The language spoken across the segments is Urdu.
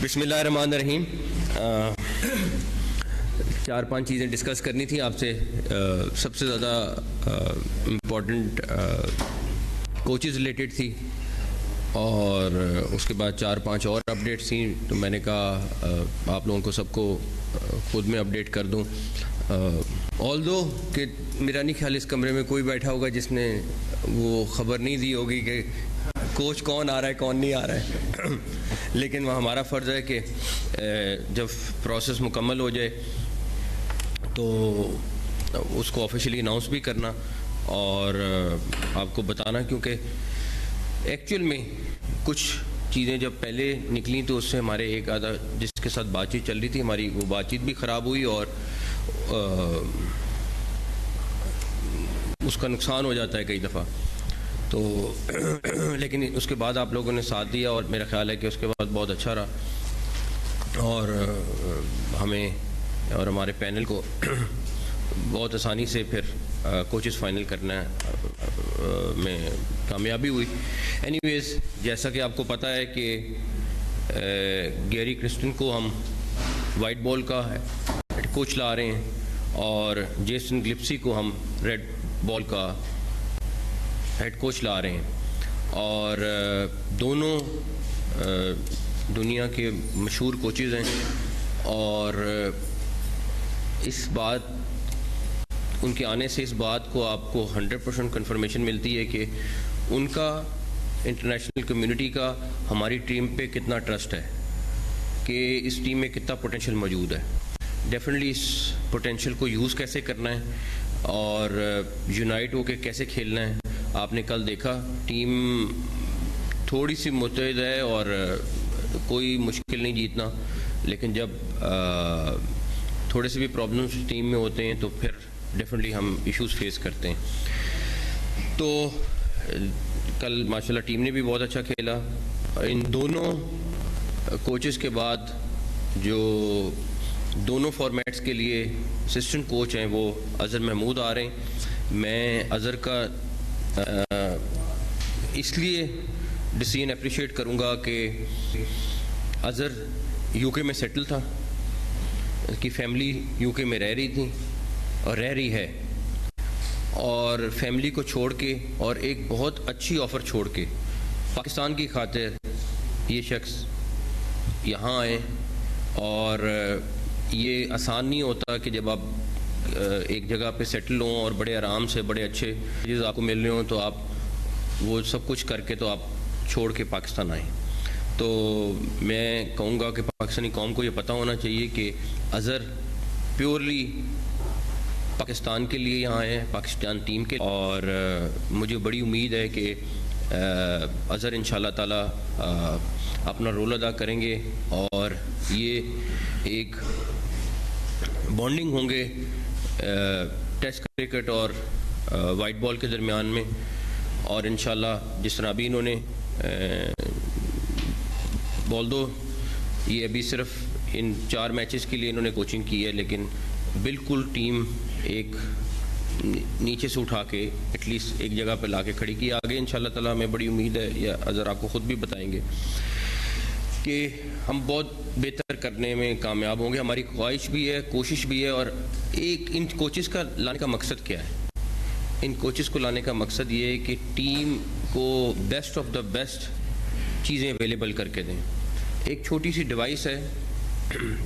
بسم اللہ الرحمن الرحیم. 4-5 چیزیں ڈسکس کرنی تھی آپ سے. سب سے زیادہ امپورٹنٹ کوچز ریلیٹڈ تھی اور اس کے بعد 4-5 اور اپڈیٹس تھیں. تو میں نے کہا آپ لوگوں کو سب کو خود میں اپڈیٹ کر دوں. آلدو کہ میرا نہیں خیال اس کمرے میں کوئی بیٹھا ہوگا جس نے وہ خبر نہیں دی ہوگی کہ کوچ کون آ رہا ہے کون نہیں آ رہا ہے. لیکن وہ ہمارا فرض ہے کہ جب پروسیس مکمل ہو جائے تو اس کو آفیشلی اناؤنس بھی کرنا اور آپ کو بتانا, کیونکہ ایکچوئل میں کچھ چیزیں جب پہلے نکلیں تو اس سے ہمارے ایک آدھا جس کے ساتھ بات چیت چل رہی تھی ہماری وہ بات چیت بھی خراب ہوئی اور اس کا نقصان ہو جاتا ہے کئی دفعہ. تو لیکن اس کے بعد آپ لوگوں نے ساتھ دیا اور میرا خیال ہے کہ اس کے بعد بہت اچھا رہا اور ہمیں اور ہمارے پینل کو بہت آسانی سے پھر کوچز فائنل کرنا میں کامیابی ہوئی. اینی ویز, جیسا کہ آپ کو پتہ ہے کہ گیری کرسٹن کو ہم وائٹ بال کا ہیڈ کوچ لا رہے ہیں اور جیسن گلپسی کو ہم ریڈ بال کا ہیڈ کوچ لا رہے ہیں اور دونوں دنیا کے مشہور کوچز ہیں اور اس بات ان کے آنے سے اس بات کو آپ کو 100% کنفرمیشن ملتی ہے کہ ان کا انٹرنیشنل کمیونٹی کا ہماری ٹیم پہ کتنا ٹرسٹ ہے کہ اس ٹیم میں کتنا پوٹینشیل موجود ہے. ڈیفینیٹلی اس پوٹینشیل کو یوز کیسے کرنا ہے اور یونائٹ ہو کے کیسے کھیلنا ہے. آپ نے کل دیکھا ٹیم تھوڑی سی متحد ہے اور کوئی مشکل نہیں جیتنا, لیکن جب تھوڑے سے بھی پرابلمس ٹیم میں ہوتے ہیں تو پھر ڈیفینیٹلی ہم ایشوز فیس کرتے ہیں. تو کل ماشاءاللہ ٹیم نے بھی بہت اچھا کھیلا. ان دونوں کوچز کے بعد جو دونوں فارمیٹس کے لیے اسسٹنٹ کوچ ہیں وہ اظہر محمود آ رہے ہیں. میں اظہر کا اس لیے ڈیسیژن اپریشیٹ کروں گا کہ اظہر یو کے میں سیٹل تھا, اس کی فیملی یو کے میں رہ رہی تھی اور رہ رہی ہے, اور فیملی کو چھوڑ کے اور ایک بہت اچھی آفر چھوڑ کے پاکستان کی خاطر یہ شخص یہاں آئے. اور یہ آسان نہیں ہوتا کہ جب آپ ایک جگہ پہ سیٹل ہوں اور بڑے آرام سے بڑے اچھے چیز آپ کو مل رہے ہوں تو آپ وہ سب کچھ کر کے تو آپ چھوڑ کے پاکستان آئیں. تو میں کہوں گا کہ پاکستانی قوم کو یہ پتہ ہونا چاہیے کہ اظہر پیورلی پاکستان کے لیے یہاں آئے ہیں, پاکستان ٹیم کے, اور مجھے بڑی امید ہے کہ اظہر انشاءاللہ تعالیٰ اپنا رول ادا کریں گے اور یہ ایک بانڈنگ ہوں گے ٹیسٹ کرکٹ اور وائٹ بال کے درمیان میں. اور انشاءاللہ جس طرح ابھی انہوں نے بال دو یہ ابھی صرف ان 4 میچز کے لیے انہوں نے کوچنگ کی ہے, لیکن بالکل ٹیم ایک نیچے سے اٹھا کے ایٹ لیسٹ ایک جگہ پہ لا کے کھڑی کی. آگے انشاءاللہ تعالیٰ ہمیں بڑی امید ہے, یا اظہر آپ کو خود بھی بتائیں گے کہ ہم بہت بہتر کرنے میں کامیاب ہوں گے. ہماری خواہش بھی ہے, کوشش بھی ہے. اور ایک ان کوچز کا لانے کا مقصد کیا ہے؟ ان کوچز کو لانے کا مقصد یہ ہے کہ ٹیم کو بیسٹ آف دا بیسٹ چیزیں اویلیبل کر کے دیں. ایک چھوٹی سی ڈیوائس ہے,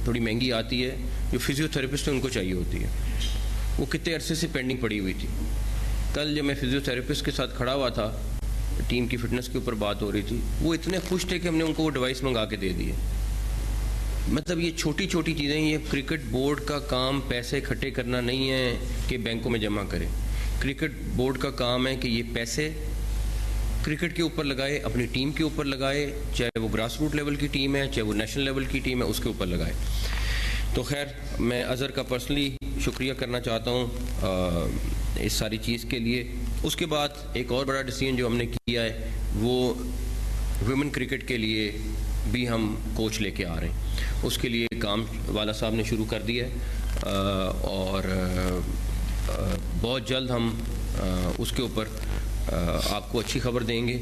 تھوڑی مہنگی آتی ہے, جو فزیو تھراپسٹ ان کو چاہیے ہوتی ہے. وہ کتنے عرصے سے پینڈنگ پڑی ہوئی تھی. کل جب میں فزیو تھراپسٹ کے ساتھ کھڑا ہوا تھا, ٹیم کی فٹنس کے اوپر بات ہو رہی تھی, وہ اتنے خوش تھے کہ ہم نے ان کو وہ ڈیوائس منگا کے دے دی ہے. مطلب یہ چھوٹی چھوٹی چیزیں, یہ کرکٹ بورڈ کا کام پیسے اکٹھے کرنا نہیں ہے کہ بینکوں میں جمع کرے. کرکٹ بورڈ کا کام ہے کہ یہ پیسے کرکٹ کے اوپر لگائے, اپنی ٹیم کے اوپر لگائے, چاہے وہ گراس روٹ لیول کی ٹیم ہے چاہے وہ نیشنل لیول کی ٹیم ہے, اس کے اوپر لگائے. تو خیر میں اظہر کا پرسنلی شکریہ کرنا چاہتا ہوں اس ساری چیز کے لیے. اس کے بعد ایک اور بڑا ڈیسیژن جو ہم نے کیا ہے وہ ویمن کرکٹ کے لیے بھی ہم کوچ لے کے آ رہے ہیں. اس کے لیے کام والا صاحب نے شروع کر دیا ہے اور بہت جلد ہم اس کے اوپر آپ کو اچھی خبر دیں گے.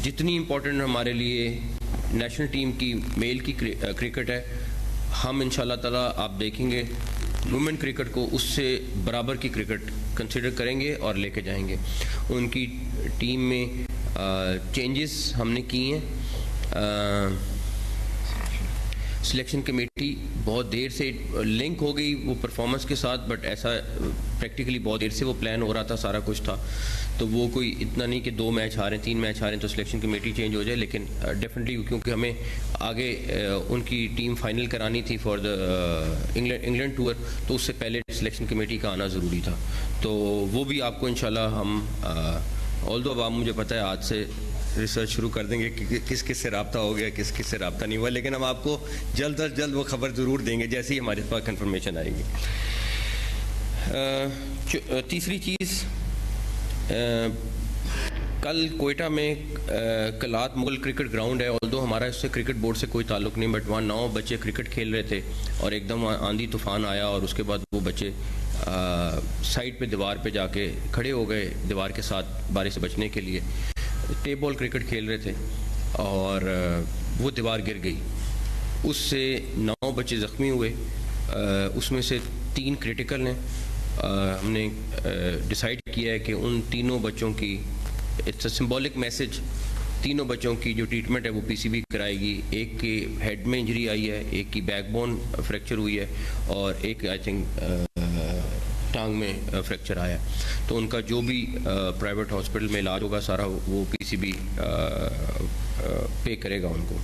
جتنی امپورٹنٹ ہمارے لیے نیشنل ٹیم کی میل کی کرکٹ ہے. ہم انشاءاللہ تعالیٰ آپ دیکھیں گے وومن کرکٹ کو اس سے برابر کی کرکٹ کنسیڈر کریں گے اور لے کے جائیں گے. ان کی ٹیم میں چینجز ہم نے کی ہیں. سلیکشن کمیٹی بہت دیر سے لنک ہو گئی وہ پرفارمنس کے ساتھ, بٹ ایسا پریکٹیکلی بہت دیر سے وہ پلان ہو رہا تھا, سارا کچھ تھا. تو وہ کوئی اتنا نہیں کہ 2 میچ ہاریں 3 میچ ہاریں تو سلیکشن کمیٹی چینج ہو جائے, لیکن ڈیفینیٹلی کیونکہ ہمیں آگے ان کی ٹیم فائنل کرانی تھی فار دا انگلینڈ ٹور, تو اس سے پہلے سلیکشن کمیٹی کا آنا ضروری تھا. تو وہ بھی آپ کو انشاءاللہ ہم آلدو اب آپ مجھے پتہ ہے آج سے ریسرچ شروع کر دیں گے کہ کس کس سے رابطہ ہو گیا کس کس سے رابطہ نہیں ہوا, لیکن ہم آپ کو جلد از جلد وہ خبر ضرور دیں گے جیسے ہی ہمارے پاس کنفرمیشن آئے گی. تیسری چیز, کل کوئٹہ میں کلات مغل کرکٹ گراؤنڈ ہے, آلدو ہمارا اس سے کرکٹ بورڈ سے کوئی تعلق نہیں, بٹ وہاں 9 بچے کرکٹ کھیل رہے تھے اور ایک دم آندھی طوفان آیا اور اس کے بعد وہ بچے سائڈ پہ دیوار پہ جا کے کھڑے ہو گئے دیوار کے ساتھ بارش سے بچنے کے لیے. ٹیپ بال کرکٹ کھیل رہے تھے اور وہ دیوار گر گئی, اس سے 9 بچے زخمی ہوئے, اس میں سے 3 کریٹیکل ہیں. ہم نے ڈیسائیڈ کیا ہے کہ ان تینوں بچوں کی اٹس اے سمبولک میسج, تینوں بچوں کی جو ٹریٹمنٹ ہے وہ پی سی بی کرائے گی. ایک کے ہیڈ میں انجری آئی ہے, ایک کی بیک بون فریکچر ہوئی ہے اور ایک آئی تھنک ٹانگ میں فریکچر آیا. تو ان کا جو بھی پرائیویٹ ہاسپٹل میں علاج ہوگا سارا وہ پی سی بی پے کرے گا ان کو.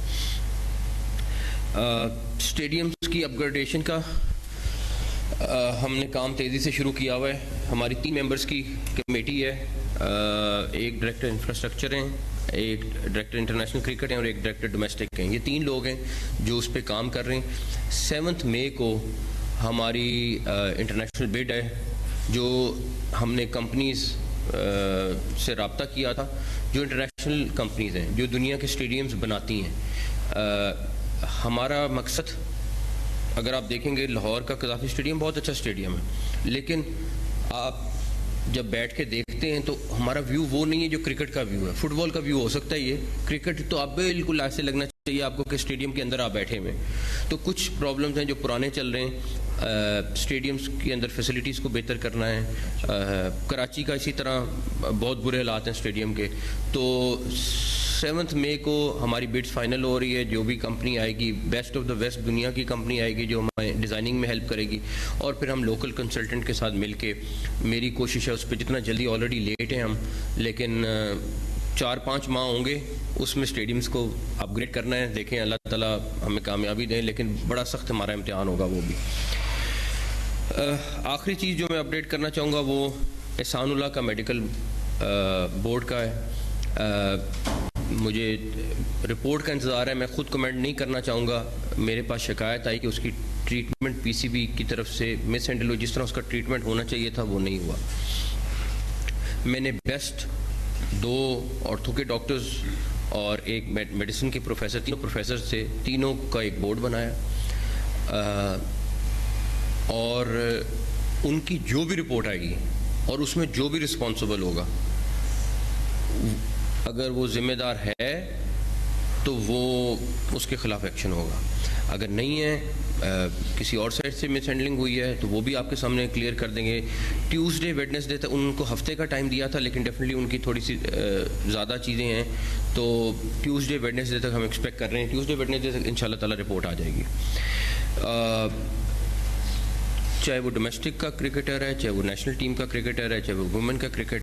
اسٹیڈیمز کی اپ گریڈیشن کا ہم نے کام تیزی سے شروع کیا ہوا ہے. ہماری 3 ممبرس کی کمیٹی ہے, ایک ڈائریکٹر انفراسٹرکچر ہیں, ایک ڈائریکٹر انٹرنیشنل کرکٹ ہیں اور ایک ڈائریکٹر ڈومیسٹک ہیں. یہ 3 لوگ ہیں جو اس پہ کام کر رہے ہیں. 7 مئی کو ہماری انٹرنیشنل بڈ ہے جو ہم نے کمپنیز سے رابطہ کیا تھا, جو انٹرنیشنل کمپنیز ہیں جو دنیا کے اسٹیڈیمز بناتی ہیں. ہمارا مقصد اگر آپ دیکھیں گے لاہور کا قذافی اسٹیڈیم بہت اچھا اسٹیڈیم ہے, لیکن آپ جب بیٹھ کے دیکھتے ہیں تو ہمارا ویو وہ نہیں ہے جو کرکٹ کا ویو ہے. فٹ بال کا ویو ہو سکتا ہے یہ, کرکٹ تو آپ بالکل ایسے لگنا چاہیے آپ کو کہ اسٹیڈیم کے اندر آپ بیٹھے ہوئے. تو کچھ پرابلمز ہیں جو پرانے چل رہے ہیں, اسٹیڈیمز کے اندر فیسلٹیز کو بہتر کرنا ہے. کراچی کا اسی طرح بہت برے حالات ہیں اسٹیڈیم کے. تو 7 مئی کو ہماری بڈس فائنل ہو رہی ہے. جو بھی کمپنی آئے گی بیسٹ آف دا بیسٹ دنیا کی کمپنی آئے گی جو ہمیں ڈیزائننگ میں ہیلپ کرے گی, اور پھر ہم لوکل کنسلٹنٹ کے ساتھ مل کے میری کوشش ہے اس پہ جتنا جلدی, آلریڈی لیٹ ہیں ہم, لیکن 4-5 ماہ ہوں گے اس میں اسٹیڈیمز کو اپ گریڈ کرنا ہے. دیکھیں اللہ تعالیٰ ہمیں کامیابی دیں, لیکن بڑا سخت ہمارا امتحان ہوگا وہ بھی. آخری چیز جو میں اپڈیٹ کرنا چاہوں گا وہ احسان اللہ کا میڈیکل بورڈ کا ہے. مجھے رپورٹ کا انتظار ہے, میں خود کمنٹ نہیں کرنا چاہوں گا. میرے پاس شکایت آئی کہ اس کی ٹریٹمنٹ پی سی بی کی طرف سے مس ہینڈل ہوئی, جس طرح اس کا ٹریٹمنٹ ہونا چاہیے تھا وہ نہیں ہوا. میں نے بیسٹ 2 آرتھو کے ڈاکٹرز اور ایک میڈیسن کے پروفیسر, 3 پروفیسر سے, تینوں کا ایک بورڈ بنایا, اور ان کی جو بھی رپورٹ آئے گی اور اس میں جو بھی رسپانسبل ہوگا, اگر وہ ذمہ دار ہے تو وہ اس کے خلاف ایکشن ہوگا. اگر نہیں ہے, کسی اور سائڈ سے مس ہینڈلنگ ہوئی ہے تو وہ بھی آپ کے سامنے کلیئر کر دیں گے. ٹیوزڈے ویڈنسڈے تک ان کو ہفتے کا ٹائم دیا تھا, لیکن ڈیفینیٹلی ان کی تھوڑی سی زیادہ چیزیں ہیں, تو ٹیوزڈے ویڈنسڈے تک ہم ایکسپیکٹ کر رہے ہیں. ٹیوزڈے ویڈنسڈے تک ان شاء اللہ تعالیٰ رپورٹ آ جائے گی. چاہے وہ ڈومیسٹک کا کرکٹر ہے, چاہے وہ نیشنل ٹیم کا کرکٹر ہے, چاہے وہ وومن کا کرکٹ